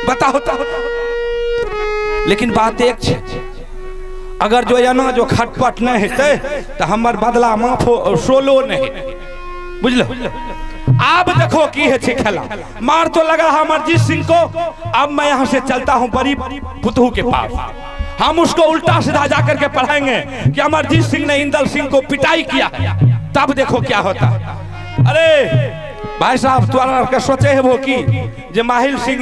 बताओ तो। लेकिन बात एक छे, अगर जो है ना जो खटपट नहीं हेते तो हमार बदला माफ सोलो नहीं, बुझलो। अब देखो की है खेला, मार तो लगा अमरजीत सिंह को। अब मैं यहाँ से चलता हूँ बड़ी पुतहू के पास, हम उसको उल्टा सीधा जाकर के पढ़ाएंगे कि अमरजीत सिंह ने इंदल सिंह को पिटाई किया है, तब देखो क्या होता है। अरे भाई साहब तुम्हारा के सोचे है वो की जे माहिल सिंह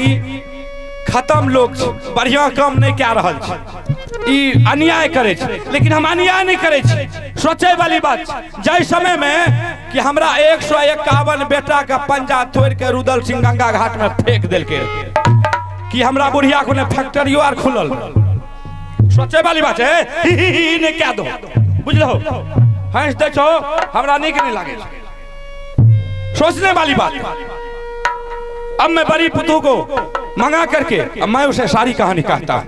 खत्म लोग बढ़िया काम नहीं क्या रहा है, अन्याय करे, लेकिन हम अन्याय नहीं करे। सोचे वाली बात जय समय में कि हमरा 151 बेटा का पंजा तोड़ के रुदल सिंह गंगा घाट में फेंक दिल के कि हमरा बुढ़िया को ने फैक्ट्री आर खुलल। सोचे वाली बात है, ही ने क्या दो बुझलो, हंस दे छो हमरा नहीं के नहीं लागे। सोचने वाली बात। अब मैं बड़ी पुतू को मंगा करके अब मैं उसे सारी कहानी कहता हूं।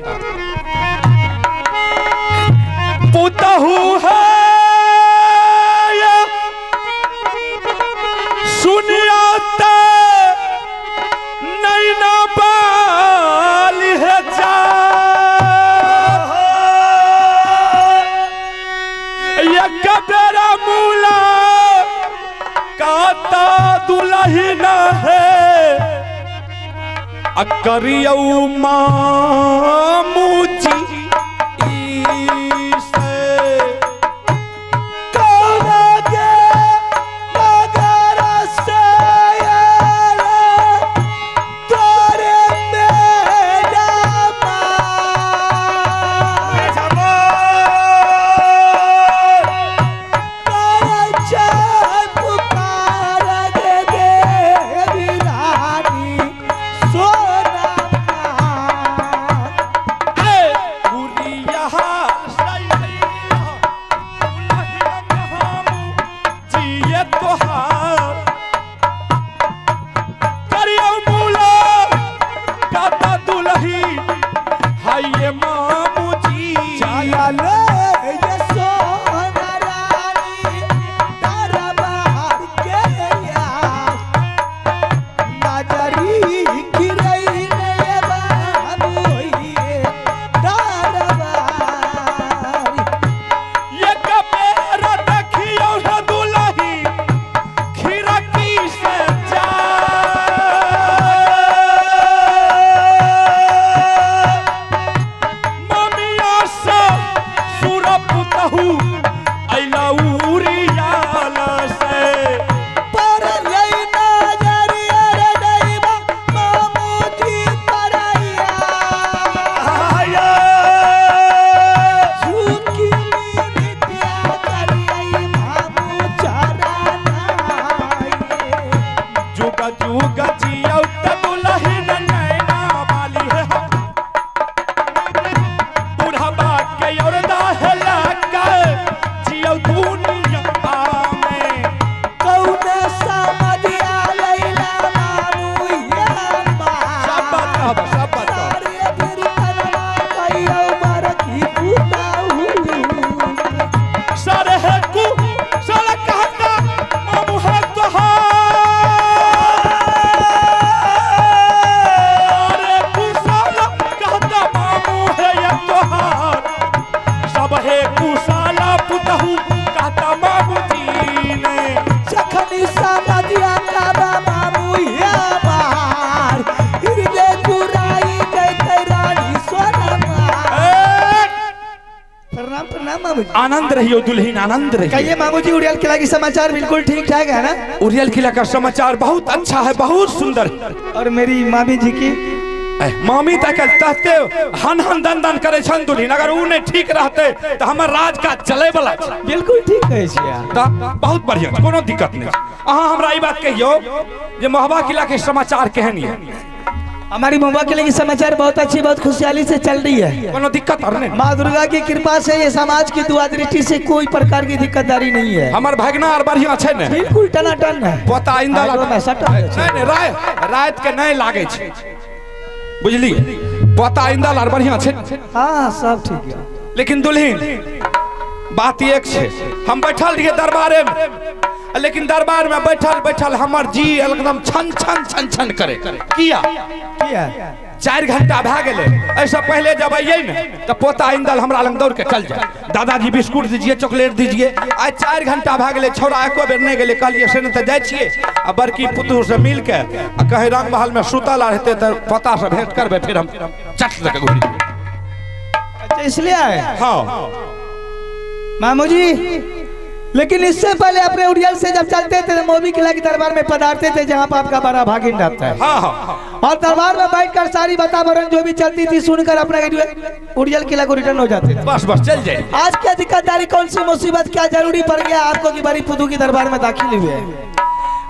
पुतहू है सुनिया नहीं ना बाल है जा, ये कबेरा मूला काता दुल्हन है, अकरियऊ मामूजी आनंद रहियो दुल्हीन, आनंद रहियो। कहिए मामू जी उड़ियल किला की समाचार बिल्कुल ठीक ठाक है ना? उड़ियल किला का समाचार बहुत अच्छा है, बहुत सुंदर। और मेरी मामी जी की मामी तक तहते हन हन दन दन करे छन दुल्हीन, अगर उ नहीं ठीक रहते तो हमर राज का चले वाला। बिल्कुल ठीक कहे छियै त बहुत बढ़िया, कोनो दिक्कत नहीं। अहाँ हमरा ई बात कहियो जे मोहबा किला के समाचार केहन है? हमारी मोहबा किले की समाचार बहुत अच्छी, बहुत खुशहाली से चल रही है। कोनो दिक्कत और नहीं? माँ दुर्गा की कृपा से ये समाज की दुआ दृष्टि से कोई प्रकार की दिक्कतदारी नहीं है। हमार भागना और बढ़िया छै ने? बिल्कुल टनाटन है। पता इंदा नहीं रात के नहीं लागे छै, बुझली? पता इंदा और बढ़िया छै। हां सब ठीक है। लेकिन दुल्हीन बात एक छै, हम बैठल रहिए दरबारे में, लेकिन दरबार में बैठल बैठल हमर जी एकदम छन छन छन छन करे। किया 4 घंटा भा गए। ऐसा पहले जब आइए न तो पोता इंदल हमरा लंग दौड़ के चल जाए, दादाजी बिस्कुट दीजिए, चॉकलेट दीजिए। आज 4 घंटा भा गए, छौड़ा एको बेर नहीं गए। कहलिए से तो जाए छिए आ बड़की पुतहु से मिल के कहीं रंग महल में सुतल रहते तो पोता से भेंट करबे, फिर हम चट लगे घुरी। अच्छा इसलिए आए? हाँ मामू जी, लेकिन इससे पहले अपने उड़ियल से जब चलते थे तो मोदी किला के दरबार में पधारते थे, जहाँ पर आपका बड़ा भागिन रहता है। हाँ हाँ। और दरबार में बैठकर सारी वातावरण जो भी चलती थी सुनकर अपना उड़ियल किला को रिटर्न हो जाते थे। बस चल जाए। आज क्या दिक्कतदारी, कौन सी मुसीबत, क्या जरूरी पड़ गया आपको कि बड़ी पुतहु की दरबार में दाखिल हुए?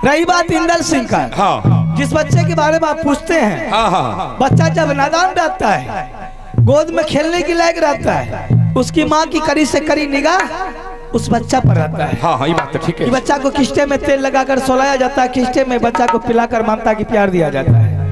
रही बात इंदल सिंह का, हाँ, जिस बच्चे के बारे में आप पूछते हैं, हाँ हाँ, बच्चा जब नादान रहता है, गोद में खेलने के लायक रहता है, उसकी माँ की कड़ी से कड़ी निगाह उस बच्चा पर रहता है। हाँ हाँ, ये बात तो ठीक है। बच्चा को किस्टे में तेल लगाकर सोलाया जाता है, किस्टे में बच्चा को पिलाकर ममता की प्यार दिया जाता है।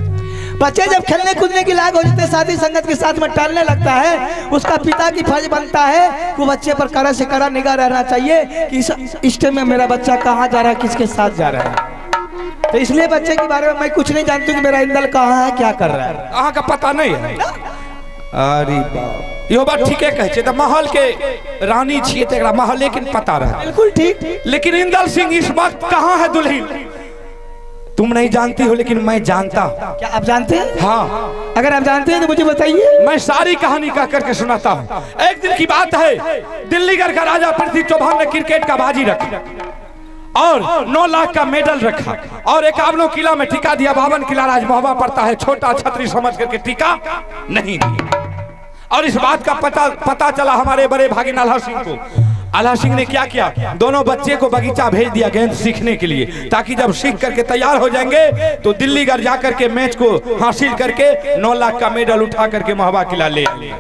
बच्चे जब खेलने कूदने की लायक हो जाते, साथी संगत के साथ में टहलने लगता है, उसका पिता की फर्ज बनता है वो बच्चे पर कड़ा से कड़ा निगाह रहना चाहिए कि इस टाइम में मेरा बच्चा कहाँ जा रहा है, किसके साथ जा रहा है। तो इसलिए बच्चे के बारे में मैं कुछ नहीं जानती कि मेरा इंदल कहाँ है, क्या कर रहा है, अहाँ का पता नहीं है। अरे बाप, यो बात ठीक है कहे तो महल के रानी छिए तो महल लेकिन पता रहा। बिल्कुल ठीक। लेकिन इंदल सिंह इस वक्त कहाँ है दुल्हन? तुम नहीं जानती हो लेकिन मैं जानता हूँ। क्या आप जानते हैं? हाँ, अगर आप जानते हैं तो मुझे बताइए। मैं सारी कहानी कह करके सुनाता हूँ। एक दिन की बात है, दिल्लीगढ़ का राजा पृथ्वी चौहान ने क्रिकेट का बाजी रखा और 9 लाख का मेडल रखा और 51 किला में टीका दिया। 52 किला राज महबा पड़ता है, छोटा छतरी समझ करके टीका नहीं दिया। और इस बात का पता चला हमारे बड़े भागिन आल्हा सिंह को। आल्हा सिंह ने क्या किया, दोनों बच्चे को बगीचा भेज दिया गेंद सीखने के लिए, ताकि जब सीख करके तैयार हो जाएंगे तो दिल्लीगढ़ जाकर के मैच को हासिल करके 9 लाख का मेडल उठा करके महबा किला ले आए।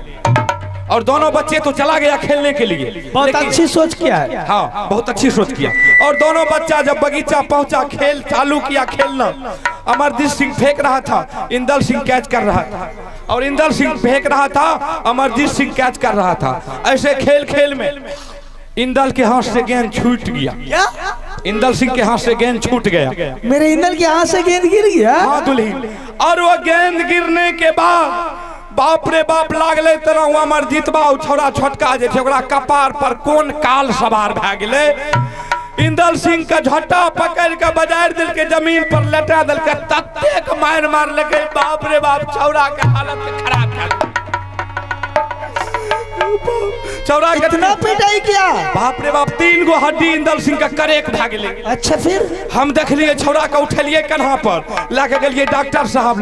और दोनों बच्चे तो चला गया खेलने के लिए। बहुत अच्छी सोच किया है। हाँ, बहुत अच्छी सोच किया। और दोनों बच्चा जब बगीचा पहुंचा, खेल चालू किया खेलना। अमरजीत सिंह फेंक रहा था, इंदल सिंह कैच कर रहा था, और इंदल सिंह फेंक रहा था, अमरजीत सिंह कैच कर रहा था। ऐसे खेल खेल में इंदल के हाथ से गेंद छूट गया। क्या? इंदल सिंह के हाथ से गेंद छूट गया। मेरे इंदल के हाथ से गेंद गिर गया? हाँ दुल्हन। और वो गेंद गिरने के बाद बाप रे बाप लागले तरह अमरजीत बाबू छोरा छोटका जे कपार पर कौन काल सवार भा गए। इंदल सिंह का झट्टा पकड़ के बजाय दिल के जमीन पर लेटा दिल के तत्ते के मार लगे। बाप रे बाप, छौरा के हालत खराब था। छौरा कितना पिटाई किया? बाप रे बाप, 3 गो हड्डी इंदल सिंह का करेक भाग गए। अच्छा फिर? हम देख लिए छौरा का उठलिए कन्हा पर, लाके गलिए डॉक्टर साहब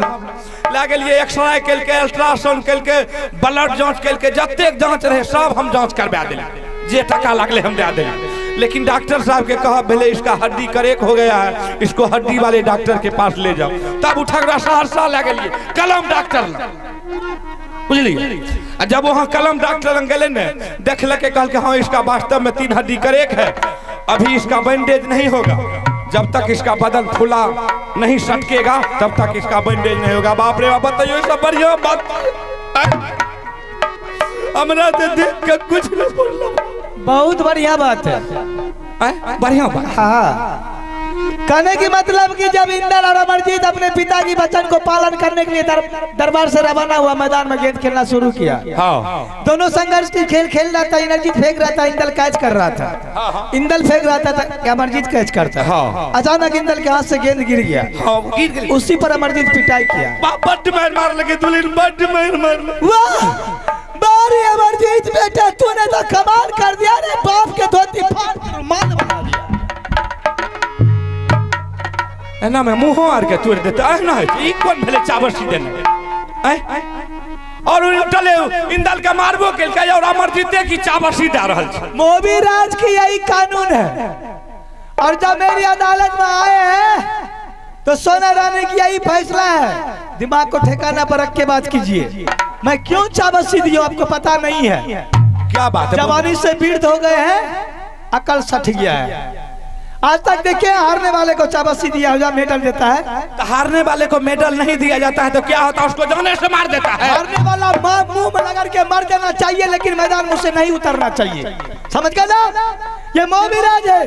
ला गलिए, एक्सरे कल के, अल्ट्रासाउंड कल के, ब्लड जांच कल के, जतेक जांच रहे सब हम जांच करवा दिले, जे टका लगले हम दे दिले। लेकिन डॉक्टर साहब के कहा भले इसका हड्डी करेक हो गया है, इसको हड्डी वाले डॉक्टर के पास ले जाओ। तब उठा सहरसा ले गलिए कलम डॉक्टर, बुझलिए। जब वहाँ कलम डॉक्टर गए न, देख लगे कहल के हाँ इसका वास्तव में 3 हड्डी करेक है, अभी इसका बैंडेज नहीं होगा। जब तक इसका बदन फूला नहीं सटकेगा तब तक इसका बैंडेज नहीं होगा। बाप रे बाप, बताइए सब बढ़िया बात। हमरा तो देख के कुछ न बोलना। बहुत बढ़िया बात है, बढ़िया बात। हाँ, कहने की मतलब कि जब इंदल और अमरजीत अपने पिता की वचन को पालन करने के लिए दरबार से रवाना हुआ, मैदान में गेंद खेलना शुरू किया। हाँ। दोनों संघर्ष की खेल रहा था। अमरजीत फेंक रहा था, इंदल कैच कर रहा था। इंदल फेंक रहा था, अमरजीत कैच करता। हाँ। अचानक इंदल के हाथ से गेंद गिर गया। हाँ, गिर गई। उसी पर अमरजीत पिटाई किया। बड्ड मार लगे दुल्हन, बड्ड मार। वाह बारी अमरजीत बेटा, तूने तो कमाल कर दिया रे, बाप के धोती फाड़ कर रुमाल बना दिया। ना मैं मुँह आर के तोड़ देता है ना, ई कौन भले चाबसी देने और उल्टले इंदल के मारबो के और अमरजीत की चाबसी दे रहल छै। मोदी राज की यही कानून है, और जब मेरी अदालत में आए हैं तो सोना रानी की यही फैसला है। दिमाग को ठिकाना पर रख के बात कीजिए। मैं क्यों चाबसी दी आपको पता नहीं है? क्या बात है? जवानी से वृद्ध हो गए हैं, अकल सठ गया है। आज तक देखिए हारने वाले को चाबसी दिया हुआ मेडल देता है, तो हारने वाले को मेडल नहीं दिया जाता है तो क्या होता है? उसको जाने से मार देता है। हारने वाला मुंह में लगा के मर जाना चाहिए, लेकिन मैदान में से नहीं उतरना चाहिए। समझ गए ना? ये मोबिराज है।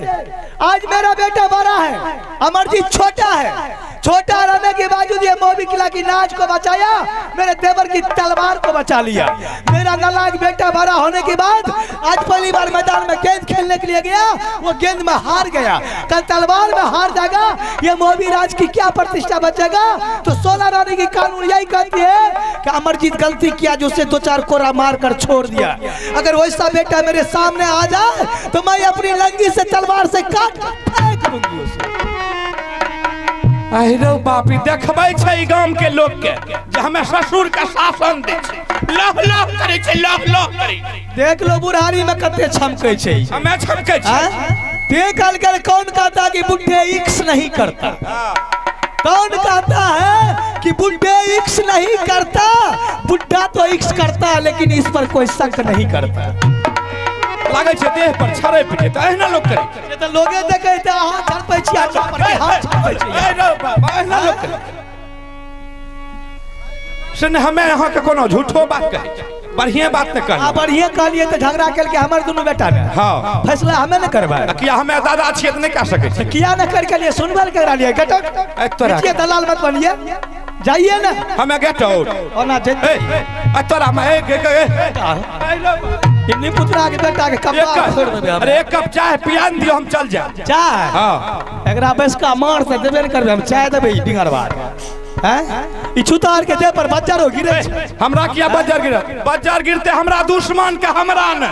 आज मेरा बेटा बड़ा है, अमरजीत छोटा है। छोटा रहने के बावजूद ये मोबी किला की नाच को बचाया, मेरे देवर की तलवार को बचा लिया। मेरा नालायक बेटा बड़ा होने के बाद आज पहली बार मैदान में गेंद खेलने के लिए गया, वो गेंद में हार गया। कल तलवार में हार जाएगा, ये मोबिराज की क्या प्रतिष्ठा बचेगा। तो 16 रानी की कानून यही कहती है कि अमरजीत गलती किया जो उसे 2-4 कोरा मार कर छोड़ दिया। अगर वैसा बेटा मेरे सामने आ जाए तो मैं अपनी लंगी से तलवार से काट फेंक दूंगी उसे। अरे बापी देखबै छै गांव के लोग के जे हमें ससुर का शासन दे छै, लह लह करे छै, लह लह करे। देख लो बुढ़ारी में कते छमकै छै, हमें छमकै छै। ते कल कर कौन कहता कि बुढ़े इक्स नहीं करता? कौन कहता है कि बुढ़े इक्स नहीं करता? बुढ़ा तो इक्स करता है लेकिन इस पर कोई शक नहीं करता। लागे छै देह पर छड़े पिटे त एहना लोग करे। ये तो लोगे देखे त हां छड़पै छी, आ पर के हाथ छड़पै छी। अरे बाबा एहना लोग करे। सुन हमें यहाँ के कोनो झूठो बात कहे छै, बढ़िया बात न कर। बढ़िया कहलिए तो झगड़ा कर के हमर दोनों बेटा ने हां फैसला हमें न करबा। किया हमें दादा छिए त नहीं कह सके छै। किया न कर के लिए सुनबल करा लिए गेट आउट। एक तोरा ये दलाल मत बनिए, जाइए ना। हमें गेट आउट और ना जे तोरा में इन्हीं पुत्रा के बेटा के कप छोड़ देबे। अरे एक कप चाय पिया दियो, हम चल जाए। चाय हां एकरा बस का मार से देबे न करबे, हम चाय देबे डिंगरवार हैं। ई छुतार के दे पर बज्जरो गिरे। हमरा किया बज्जर गिरे? बज्जर गिरते हमरा दुश्मन के हमरा न।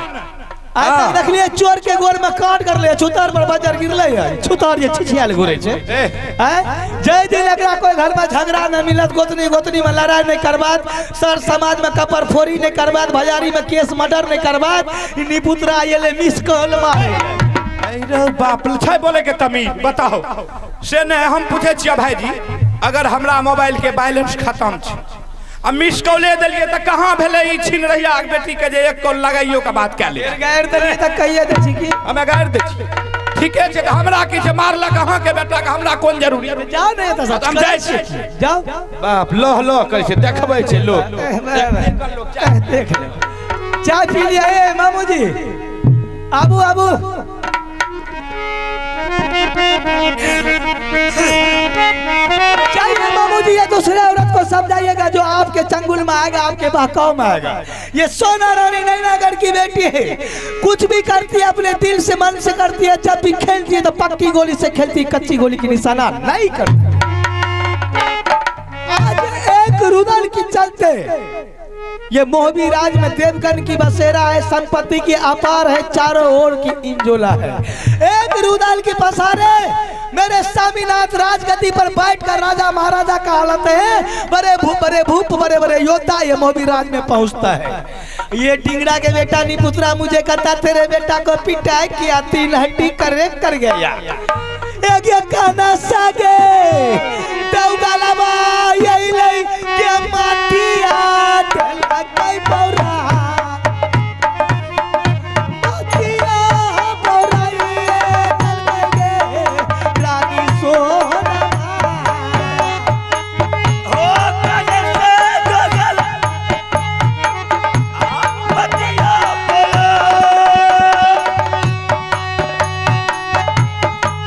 आज तक देख लिए चोर के गोर में काट कर ले, छुतार पर बज्जर गिरले है। छुतार ये छिछियाल घुरे छे हैं। जय दिन एकरा कोई घर में झगड़ा न मिलत, गोतनी गोतनी में लड़ाई नहीं करबात, सर समाज में कपर फोरी नहीं करबात, बाजारी में केस मर्डर नहीं करबात। इन्हीं पुत्रा ये ले मिस कॉल मारे। अरे बाप छै बोले के तमीज बताओ से ने। हम पूछे छियै भाई जी, अगर हमरा मोबाइल के बैलेंस खत्म छै आ मिस कॉल देलिए त कहां भेले ई छिन रहिया के बेटी के जे एक कॉल लगाइयो के बात के ले गैर देलिए त कहिए दे छी की हमें गाड़ दे छी। ठीके छै त हमरा की छै मारलक अहां के बेटा के, हमरा कोन जरूरी है? जाओ नहीं त सब हम जाय छी। जाओ बाप लह लह करे छै, देखबै छै लोग। देख ले चाय पी लिया। ए मामू जी आबू आबू। चाहिए मामू जी, ये दूसरे औरत को समझाइएगा जो आपके चंगुल में आएगा, आपके बहकाव में आएगा। ये सोना रानी नैनागढ़ की बेटी है, कुछ भी करती है अपने दिल से मन से करती है। जब भी खेलती है तो पक्की गोली से खेलती, कच्ची गोली की निशाना नहीं करती। आज एक रुदल की चलते ये मोहबीराज में देवगन की बसेरा है, संपत्ति की अपार है, चारों ओर की इंजोला है। एक रुदल की पसारे मेरे स्वामीनाथ राजगद्दी पर बैठकर राजा महाराजा का हालत है। बड़े भूप बड़े बड़े योद्धा ये मोहबीराज में पहुंचता है। ये डिंगड़ा के बेटा निपुत्रा मुझे कहता तेरे बेटा को पिटाई किया, 3 हड्डी कर गया। एक काना सागे देवगलवा यही नहीं के माटिया ढलकई पौरा माटिया पौराई ढलके रानी सोना हो काले से गगल माटिया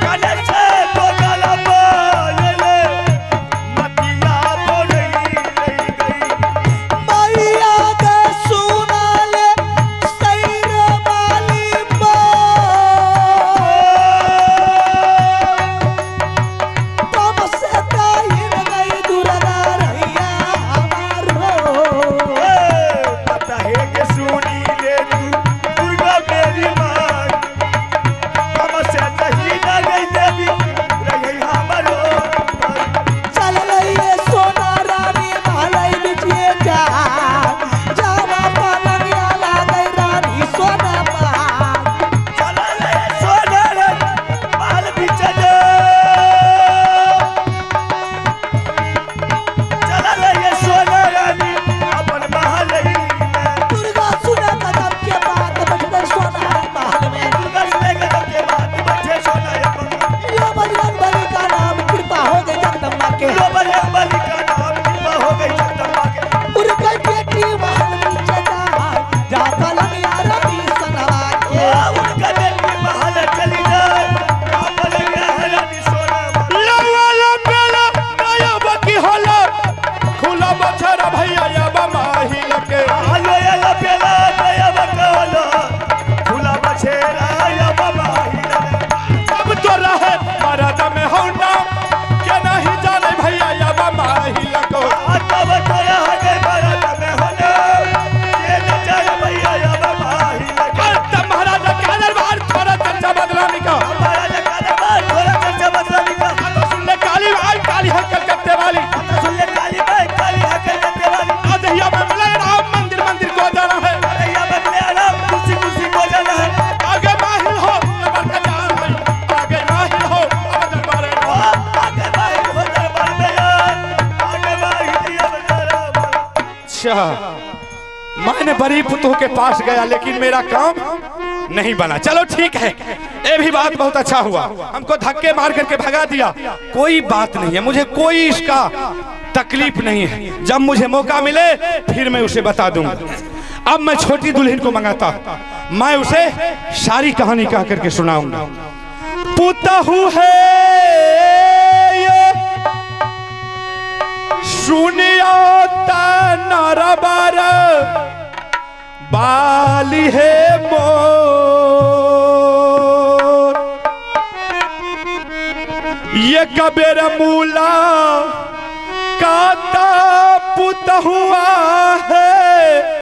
काले से गगल ले मटिया बोलई ले गई। अच्छा, मैंने बड़ी पुतों के पास गया लेकिन मेरा काम नहीं बना। चलो ठीक है, ये भी बात बहुत अच्छा हुआ, हमको धक्के मार करके भगा दिया, कोई बात नहीं है, मुझे कोई इसका तकलीफ नहीं है। जब मुझे मौका मिले फिर मैं उसे बता दूंगा। अब मैं छोटी दुल्हन को मंगाता हूं, मैं उसे सारी कहानी कह करके सुनाऊंगा। पुतहु है ये सुनिया नरबर बाली है मोर, ये कबेर मूला काता पुतहुआ है